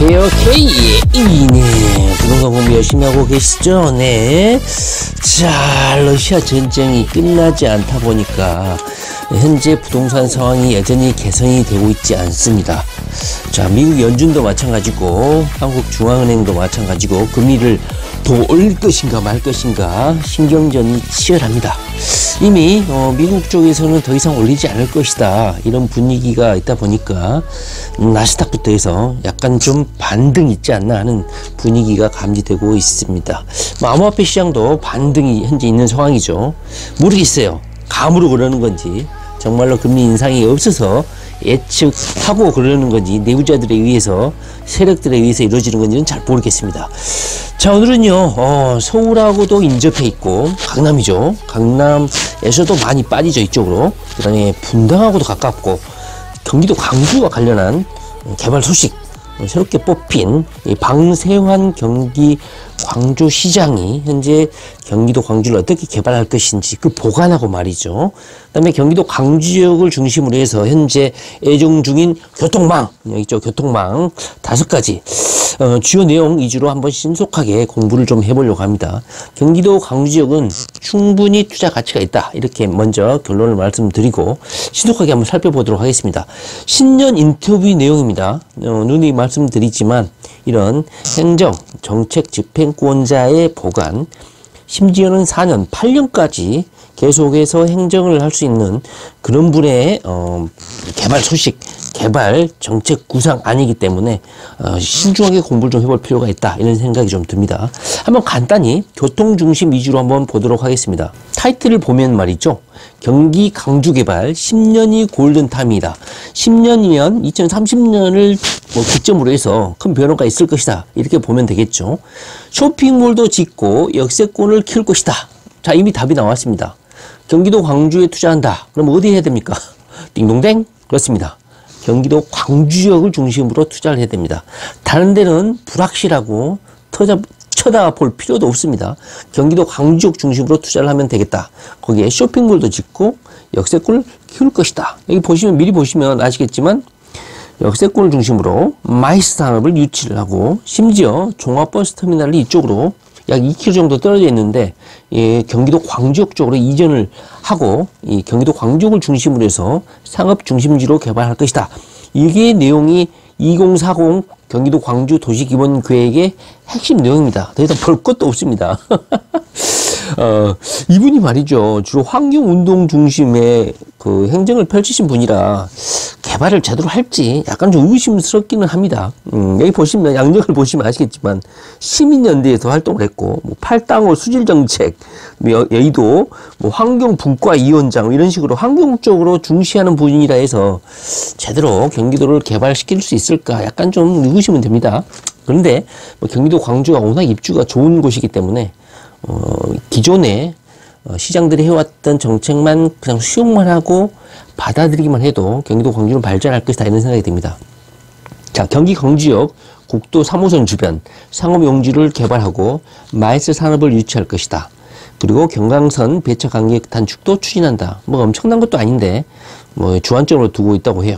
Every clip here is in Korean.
오케이. 네. 부동산 공부 열심히 하고 계시죠? 네. 자, 러시아 전쟁이 끝나지 않다 보니까 현재 부동산 상황이 여전히 개선이 되고 있지 않습니다. 자, 미국 연준도 마찬가지고 한국 중앙은행도 마찬가지고 금리를 더 올릴 것인가 말 것인가 신경전이 치열합니다. 이미 미국 쪽에서는 더 이상 올리지 않을 것이다 이런 분위기가 있다 보니까 나스닥부터 해서 약간 좀 반등 있지 않나 하는 분위기가 감지되고 있습니다. 암호화폐 시장도 반등이 현재 있는 상황이죠. 모르겠어요. 감으로 그러는 건지 정말로 금리 인상이 없어서 예측하고 그러는 건지 내부자들에 의해서 세력들에 의해서 이루어지는 건지는 잘 모르겠습니다. 자, 오늘은요 서울하고도 인접해 있고 강남이죠. 강남에서도 많이 빠지죠. 이쪽으로. 그 다음에 분당하고도 가깝고 경기도 광주와 관련한 개발 소식, 새롭게 뽑힌 방세환 경기 광주시장이 현재 경기도 광주를 어떻게 개발할 것인지 그 보관하고 말이죠. 그 다음에 경기도 광주 지역을 중심으로 해서 현재 예정 중인 교통망, 있죠. 교통망 5가지 주요 내용 위주로 한번 신속하게 공부를 좀 해보려고 합니다. 경기도 광주 지역은 충분히 투자 가치가 있다. 이렇게 먼저 결론을 말씀드리고 신속하게 한번 살펴보도록 하겠습니다. 신년 인터뷰 내용입니다. 누누이 말씀드리지만 이런 행정, 정책 집행권자의 보관, 심지어는 4년, 8년까지 계속해서 행정을 할 수 있는 그런 분의 개발 소식, 개발 정책 구상 아니기 때문에 신중하게 공부를 좀 해볼 필요가 있다 이런 생각이 좀 듭니다. 한번 간단히 교통 중심 위주로 한번 보도록 하겠습니다. 타이틀을 보면 말이죠. 경기 강주 개발 10년이 골든타임이다. 10년이면 2030년을 기점으로 해서 큰 변화가 있을 것이다. 이렇게 보면 되겠죠. 쇼핑몰도 짓고 역세권을 키울 것이다. 자, 이미 답이 나왔습니다. 경기도 광주에 투자한다. 그럼 어디 해야 됩니까? 띵동댕? 그렇습니다. 경기도 광주 지역을 중심으로 투자를 해야 됩니다. 다른 데는 불확실하고 쳐다볼 필요도 없습니다. 경기도 광주 지역 중심으로 투자를 하면 되겠다. 거기에 쇼핑몰도 짓고 역세권을 키울 것이다. 여기 보시면 미리 보시면 아시겠지만 역세권을 중심으로 마이스 산업을 유치를 하고 심지어 종합버스 터미널이 이쪽으로 약 2km 정도 떨어져 있는데 경기도 광주역 쪽으로 이전을 하고 이 경기도 광주역을 중심으로 해서 상업 중심지로 개발할 것이다. 이게 내용이 2040 경기도 광주 도시기본계획의 핵심 내용입니다. 더 이상 볼 것도 없습니다. 이분이 말이죠. 주로 환경운동 중심의 그 행정을 펼치신 분이라 개발을 제대로 할지 약간 좀 의심스럽기는 합니다. 여기 보시면 양력을 보시면 아시겠지만 시민연대에서 활동을 했고 팔당호 수질정책, 여의도 환경분과위원장 이런 식으로 환경 쪽으로 중시하는 분이라 해서 제대로 경기도를 개발시킬 수 있을까 약간 좀 의구심은 됩니다. 그런데 경기도 광주가 워낙 입주가 좋은 곳이기 때문에 기존에 시장들이 해왔던 정책만 그냥 수용만 하고 받아들이기만 해도 경기도 광주는 발전할 것이다 이런 생각이 듭니다. 자, 경기 광주역 국도 3호선 주변 상업용지를 개발하고 마이스 산업을 유치할 것이다. 그리고 경강선 배차 간격 단축도 추진한다. 엄청난 것도 아닌데 주안점으로 두고 있다고 해요.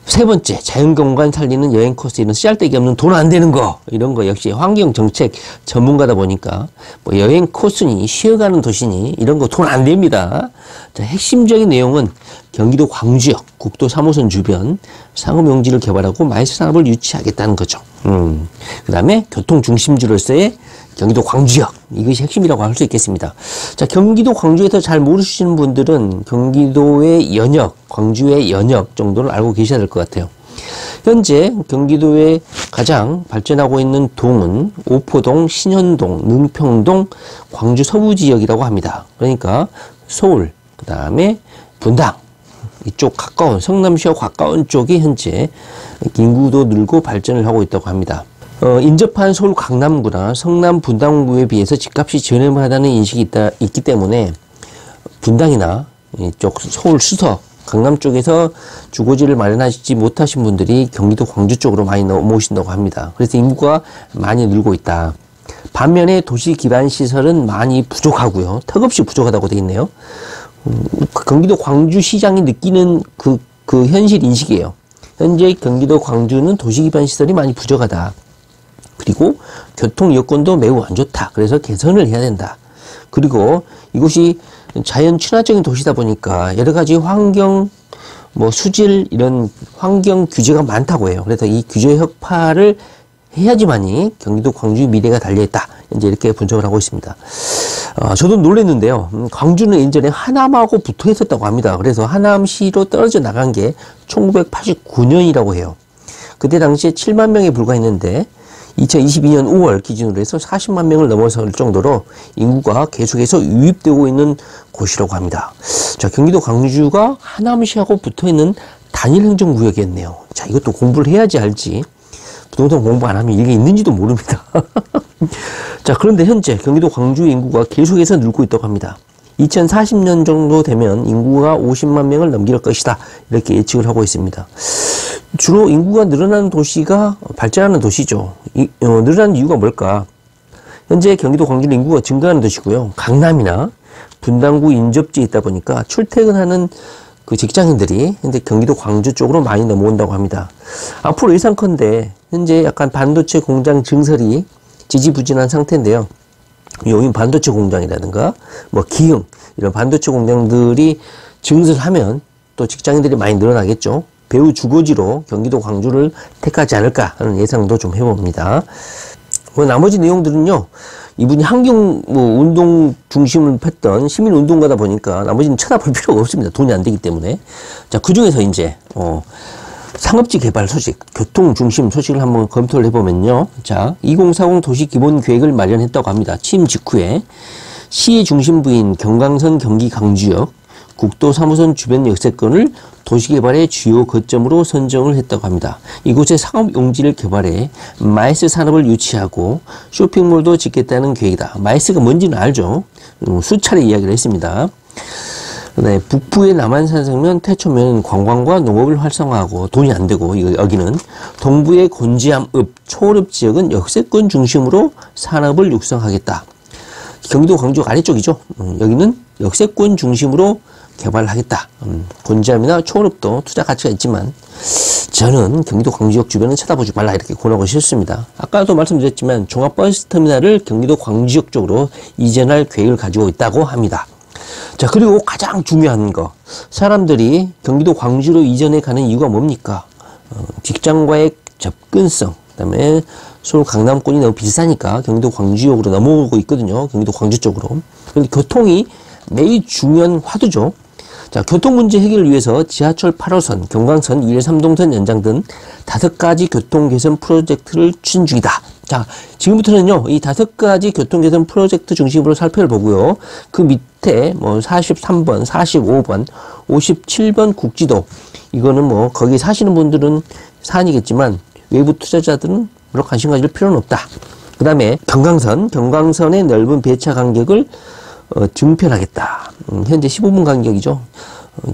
세 번째, 자연경관 살리는 여행 코스, 이런 쓰잘데기 없는 돈 안 되는 거, 이런 거 역시 환경정책 전문가다 보니까 여행 코스니 쉬어가는 도시니 이런 거 돈 안 됩니다. 자, 핵심적인 내용은 경기도 광주역 국도 3호선 주변 상업용지를 개발하고 마이스 산업을 유치하겠다는 거죠. 그 다음에 교통중심지로서의 경기도 광주역, 이것이 핵심이라고 할 수 있겠습니다. 자, 경기도 광주에서 잘 모르시는 분들은 경기도의 연역, 광주의 연역 정도를 알고 계셔야 될 것 같아요. 현재 경기도에 가장 발전하고 있는 동은 오포동, 신현동, 능평동, 광주 서부지역이라고 합니다. 그러니까 서울, 그 다음에 분당, 이쪽 가까운 성남시와 가까운 쪽이 현재 인구도 늘고 발전을 하고 있다고 합니다. 인접한 서울 강남구나 성남 분당구에 비해서 집값이 저렴하다는 인식이 있기 때문에 분당이나 이쪽 서울 수서 강남 쪽에서 주거지를 마련하지 못하신 분들이 경기도 광주 쪽으로 많이 넘어오신다고 합니다. 그래서 인구가 많이 늘고 있다. 반면에 도시 기반 시설은 많이 부족하고요. 턱없이 부족하다고 되어 있네요. 경기도 광주시장이 느끼는 그 현실 인식이에요. 현재 경기도 광주는 도시기반 시설이 많이 부족하다. 그리고 교통 여건도 매우 안 좋다. 그래서 개선을 해야 된다. 그리고 이곳이 자연 친화적인 도시다 보니까 여러 가지 환경, 수질 이런 환경 규제가 많다고 해요. 그래서 이 규제 혁파를 해야지만이 경기도 광주의 미래가 달려있다. 이제 이렇게 분석을 하고 있습니다. 저도 놀랐는데요. 광주는 예전에 하남하고 붙어 있었다고 합니다. 그래서 하남시로 떨어져 나간 게 1989년이라고 해요. 그때 당시에 7만 명에 불과했는데 2022년 5월 기준으로 해서 40만 명을 넘어설 정도로 인구가 계속해서 유입되고 있는 곳이라고 합니다. 자, 경기도 광주가 하남시하고 붙어있는 단일 행정구역이었네요. 자, 이것도 공부를 해야지 알지. 부동산 공부 안 하면 이게 있는지도 모릅니다. 자, 그런데 현재 경기도 광주 인구가 계속해서 늘고 있다고 합니다. 2040년 정도 되면 인구가 50만 명을 넘길 것이다. 이렇게 예측을 하고 있습니다. 주로 인구가 늘어나는 도시가 발전하는 도시죠. 늘어나는 이유가 뭘까? 현재 경기도 광주는 인구가 증가하는 도시고요. 강남이나 분당구 인접지에 있다 보니까 출퇴근하는 그 직장인들이 현재 경기도 광주 쪽으로 많이 넘어온다고 합니다. 앞으로 예상컨대 현재 약간 반도체 공장 증설이 지지부진한 상태인데요. 여기 반도체 공장이라든가 기흥 이런 반도체 공장들이 증설하면 또 직장인들이 많이 늘어나겠죠. 배후 주거지로 경기도 광주를 택하지 않을까 하는 예상도 좀 해봅니다. 나머지 내용들은요, 이분이 환경 운동 중심을 폈던 시민 운동가다 보니까 나머지는 쳐다볼 필요가 없습니다. 돈이 안 되기 때문에. 자, 그 중에서 이제 상업지 개발 소식, 교통 중심 소식을 한번 검토를 해보면요. 자, 2040 도시 기본 계획을 마련했다고 합니다. 취임 직후에 시의 중심부인 경강선 경기 강주역 국도 3호선 주변 역세권을 도시개발의 주요 거점으로 선정을 했다고 합니다. 이곳에 상업용지를 개발해 마이스 산업을 유치하고 쇼핑몰도 짓겠다는 계획이다. 마이스가 뭔지는 알죠? 수차례 이야기를 했습니다. 네, 북부의 남한산성면, 태초면 관광과 농업을 활성화하고 돈이 안 되고 여기는 동부의 곤지암, 읍, 초월읍 지역은 역세권 중심으로 산업을 육성하겠다. 경기도 광주 아래쪽이죠. 여기는 역세권 중심으로 개발하겠다. 곤지암이나 초월읍도 투자 가치가 있지만 저는 경기도 광주역 주변은 쳐다보지 말라 이렇게 권하고 싶습니다. 아까도 말씀드렸지만 종합버스터미널을 경기도 광주역 쪽으로 이전할 계획을 가지고 있다고 합니다. 자, 그리고 가장 중요한 거, 사람들이 경기도 광주로 이전해 가는 이유가 뭡니까? 직장과의 접근성, 그다음에 서울 강남권이 너무 비싸니까 경기도 광주역으로 넘어오고 있거든요. 경기도 광주 쪽으로. 그런데 교통이 매우 중요한 화두죠. 자, 교통 문제 해결을 위해서 지하철 8호선, 경강선, 2일 3동선 연장 등 5가지 교통 개선 프로젝트를 추진 중이다. 자, 지금부터는요, 이 5가지 교통 개선 프로젝트 중심으로 살펴보고요. 그 밑에 43번, 45번, 57번 국지도, 이거는 거기 사시는 분들은 사안이겠지만 외부 투자자들은 별로 관심 가질 필요는 없다. 그 다음에 경강선의 넓은 배차 간격을 증편하겠다. 현재 15분 간격이죠.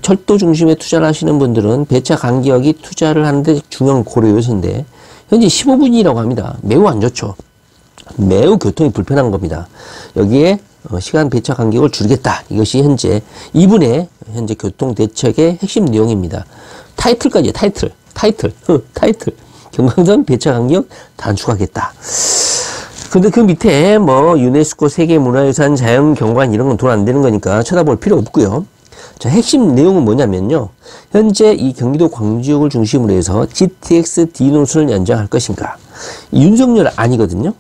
철도 중심에 투자를 하시는 분들은 배차 간격이 투자를 하는데 중요한 고려 요소인데 현재 15분이라고 합니다. 매우 안 좋죠. 매우 교통이 불편한 겁니다. 여기에 시간 배차 간격을 줄이겠다. 이것이 현재 2분의 현재 교통 대책의 핵심 내용입니다. 타이틀까지 타이틀. 경강선 배차 간격 단축하겠다. 근데 그 밑에 유네스코 세계문화유산 자연경관 이런 건 돈 안 되는 거니까 쳐다볼 필요 없고요. 자, 핵심 내용은 뭐냐면요. 현재 이 경기도 광주역을 중심으로 해서 GTX D 노선을 연장할 것인가. 윤석열 아니거든요.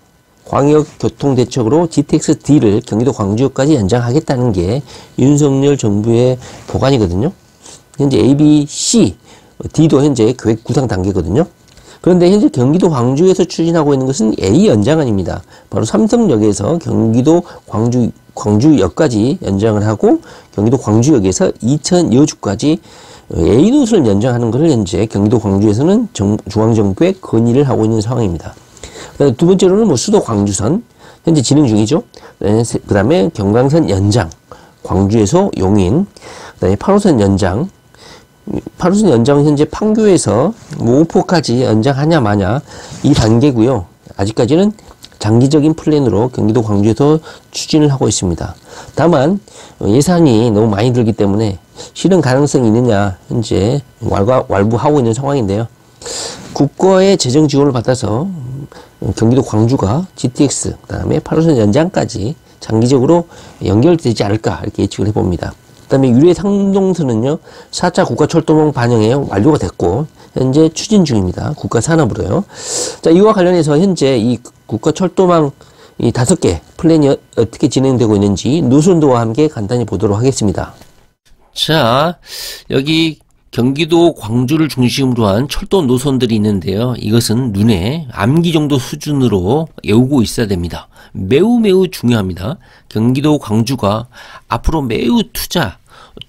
광역교통대책으로 GTX D를 경기도 광주역까지 연장하겠다는 게 윤석열 정부의 보관이거든요. 현재 A, B, C, D도 현재 계획 구상 단계거든요. 그런데 현재 경기도 광주에서 추진하고 있는 것은 A 연장안입니다. 바로 삼성역에서 경기도 광주역까지 연장을 하고 경기도 광주역에서 이천 여주까지 A 노선을 연장하는 것을 현재 경기도 광주에서는 중앙정부에 건의를 하고 있는 상황입니다. 두 번째로는 수도 광주선 현재 진행 중이죠. 그 다음에 경강선 연장, 광주에서 용인, 그 다음에 8호선 연장, 8호선 연장은 현재 판교에서 오포까지 연장하냐 마냐 이 단계고요. 아직까지는 장기적인 플랜으로 경기도 광주에서 추진을 하고 있습니다. 다만 예산이 너무 많이 들기 때문에 실현 가능성이 있느냐 현재 왈부하고 있는 상황인데요. 국가의 재정 지원을 받아서 경기도 광주가 GTX 그다음에 8호선 연장까지 장기적으로 연결되지 않을까 이렇게 예측을 해봅니다. 그 다음에 유래 상동선은요 4차 국가철도망 반영에 완료가 됐고 현재 추진 중입니다. 국가산업으로요. 자, 이와 관련해서 현재 이 국가철도망 이 5개 플랜이 어떻게 진행되고 있는지 노선도와 함께 간단히 보도록 하겠습니다. 자, 여기 경기도 광주를 중심으로 한 철도 노선들이 있는데요. 이것은 눈에 암기 정도 수준으로 외우고 있어야 됩니다. 매우 중요합니다. 경기도 광주가 앞으로 매우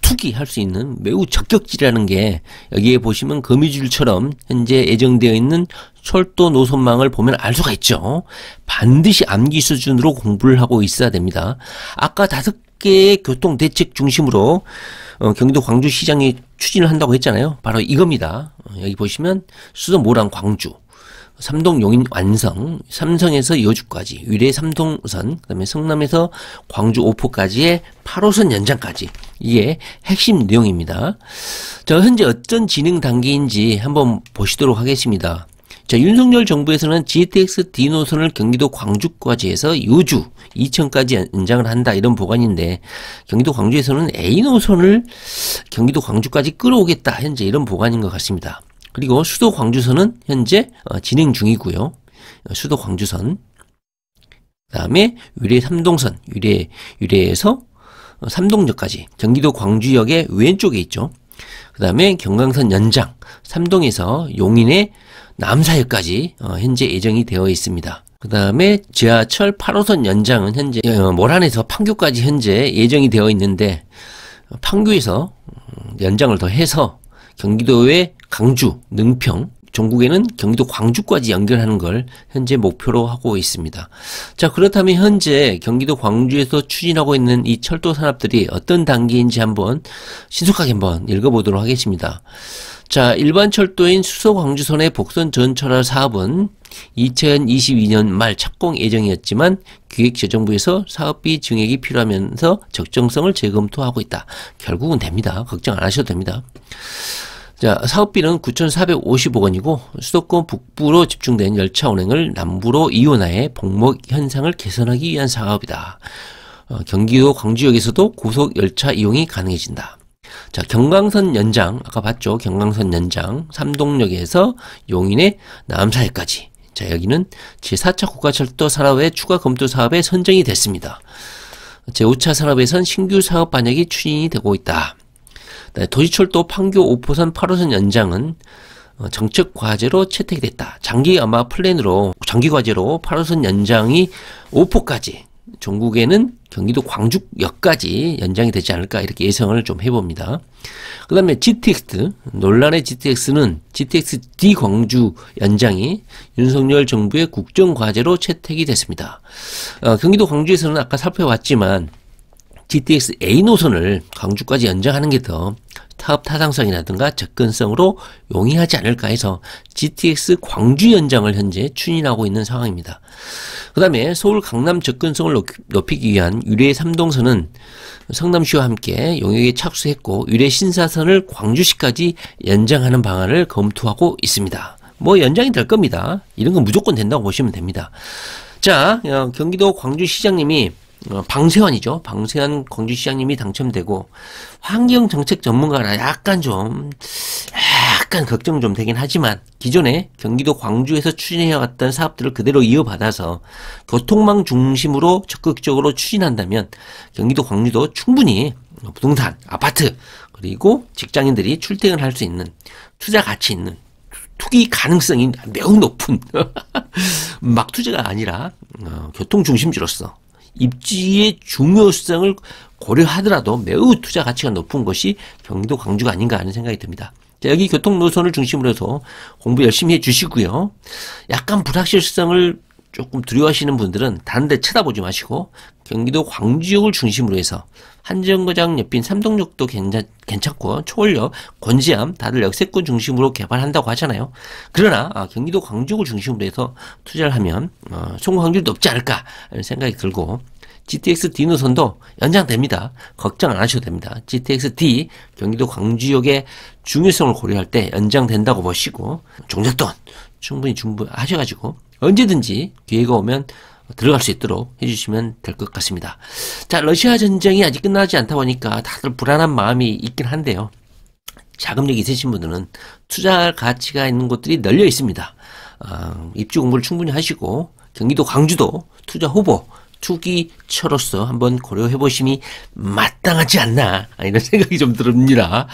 투기할 수 있는 매우 적격지라는 게 여기에 보시면 거미줄처럼 현재 예정되어 있는 철도 노선망을 보면 알 수가 있죠. 반드시 암기 수준으로 공부를 하고 있어야 됩니다. 아까 5개의 교통대책 중심으로 경기도 광주시장이 추진을 한다고 했잖아요. 바로 이겁니다. 여기 보시면 수도 모랑 광주, 삼동 용인 완성, 삼성에서 여주까지, 위례 삼동선, 그 다음에 성남에서 광주 오포까지의 8호선 연장까지 이게 핵심 내용입니다. 자, 현재 어떤 진행 단계인지 한번 보시도록 하겠습니다. 자, 윤석열 정부에서는 GTX D 노선을 경기도 광주까지에서 여주, 이천까지 연장을 한다 이런 보관인데 경기도 광주에서는 A 노선을 경기도 광주까지 끌어오겠다 현재 이런 보관인 것 같습니다. 그리고 수도 광주선은 현재 진행 중이고요. 수도 광주선. 그 다음에 위례 삼동선, 위례에서 삼동역까지 경기도 광주역의 왼쪽에 있죠. 그 다음에 경강선 연장, 삼동에서 용인의 남사역까지 현재 예정이 되어 있습니다. 그 다음에 지하철 8호선 연장은 현재 모란에서 판교까지 현재 예정이 되어 있는데 판교에서 연장을 더 해서 경기도의 강주, 능평, 전국에는 경기도 광주까지 연결하는 걸 현재 목표로 하고 있습니다. 자, 그렇다면 현재 경기도 광주에서 추진하고 있는 이 철도 산업들이 어떤 단계인지 한번 신속하게 한번 읽어보도록 하겠습니다. 자, 일반 철도인 수서 광주선의 복선 전철화 사업은 2022년 말 착공 예정이었지만 기획재정부에서 사업비 증액이 필요하면서 적정성을 재검토하고 있다. 결국은 됩니다. 걱정 안 하셔도 됩니다. 자, 사업비는 9,455억 원이고 수도권 북부로 집중된 열차 운행을 남부로 이원하여 복목 현상을 개선하기 위한 사업이다. 경기도 광주역에서도 고속 열차 이용이 가능해진다. 자, 경강선 연장, 아까 봤죠? 경강선 연장, 삼동역에서 용인의 남사역까지. 자, 여기는 제4차 국가철도 산업의 추가 검토 사업에 선정이 됐습니다. 제5차 산업에선 신규 사업 반영이 추진이 되고 있다. 도시철도 판교 5호선 8호선 연장은 정책 과제로 채택이 됐다. 장기 과제로 8호선 연장이 5포까지, 전국에는 경기도 광주역까지 연장이 되지 않을까 이렇게 예상을 좀 해봅니다. 그 다음에 GTX, 논란의 GTX는 GTX D 광주 연장이 윤석열 정부의 국정과제로 채택이 됐습니다. 경기도 광주에서는 아까 살펴봤지만 GTX A 노선을 광주까지 연장하는 게 더 사업 타당성이라든가 접근성으로 용이하지 않을까 해서 GTX 광주 연장을 현재 추진하고 있는 상황입니다. 그 다음에 서울 강남 접근성을 높이기 위한 위례 삼동선은 성남시와 함께 용역에 착수했고 위례 신사선을 광주시까지 연장하는 방안을 검토하고 있습니다. 뭐 연장이 될 겁니다. 이런 건 무조건 된다고 보시면 됩니다. 자, 경기도 광주시장님이 방세환이죠. 방세환 광주시장님이 당첨되고 환경정책 전문가라 약간 걱정 좀 되긴 하지만 기존에 경기도 광주에서 추진해왔던 사업들을 그대로 이어받아서 교통망 중심으로 적극적으로 추진한다면 경기도 광주도 충분히 부동산, 아파트 그리고 직장인들이 출퇴근할 수 있는 투자 가치 있는 투기 가능성이 매우 높은 막 투자가 아니라 교통 중심지로서 입지의 중요성을 고려하더라도 매우 투자 가치가 높은 것이 경기도 광주가 아닌가 하는 생각이 듭니다. 자, 여기 교통 노선을 중심으로 해서 공부 열심히 해 주시고요. 약간 불확실성을 조금 두려워하시는 분들은 다른 데 쳐다보지 마시고 경기도 광주역을 중심으로 해서 한정거장 옆인 삼동역도 괜찮고 초월역, 권지암 다들 역세권 중심으로 개발한다고 하잖아요. 그러나 경기도 광주역을 중심으로 해서 투자를 하면 성공 확률이 높지 않을까 이런 생각이 들고 GTX D 노선도 연장됩니다. 걱정 안 하셔도 됩니다. GTX D 경기도 광주역의 중요성을 고려할 때 연장된다고 보시고 종잣돈 충분히 하셔가지고 언제든지 기회가 오면 들어갈 수 있도록 해주시면 될 것 같습니다. 자, 러시아 전쟁이 아직 끝나지 않다 보니까 다들 불안한 마음이 있긴 한데요. 자금력이 있으신 분들은 투자할 가치가 있는 곳들이 널려 있습니다. 입주 공부를 충분히 하시고 경기도 광주도 투자 후보 투기처로서 한번 고려해 보심이 마땅하지 않나 이런 생각이 좀 듭니다.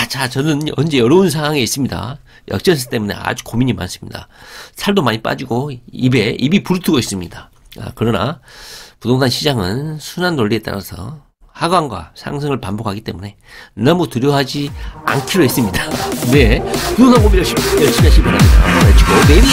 자, 저는 현재 어려운 상황에 있습니다. 역전세 때문에 아주 고민이 많습니다. 살도 많이 빠지고 입이 부르트고 있습니다. 그러나 부동산 시장은 순환 논리에 따라서 하강과 상승을 반복하기 때문에 너무 두려워하지 않기로 했습니다. 네, 부동산 고민 열심히 하시기 바랍니다. 렛츠고 베이비.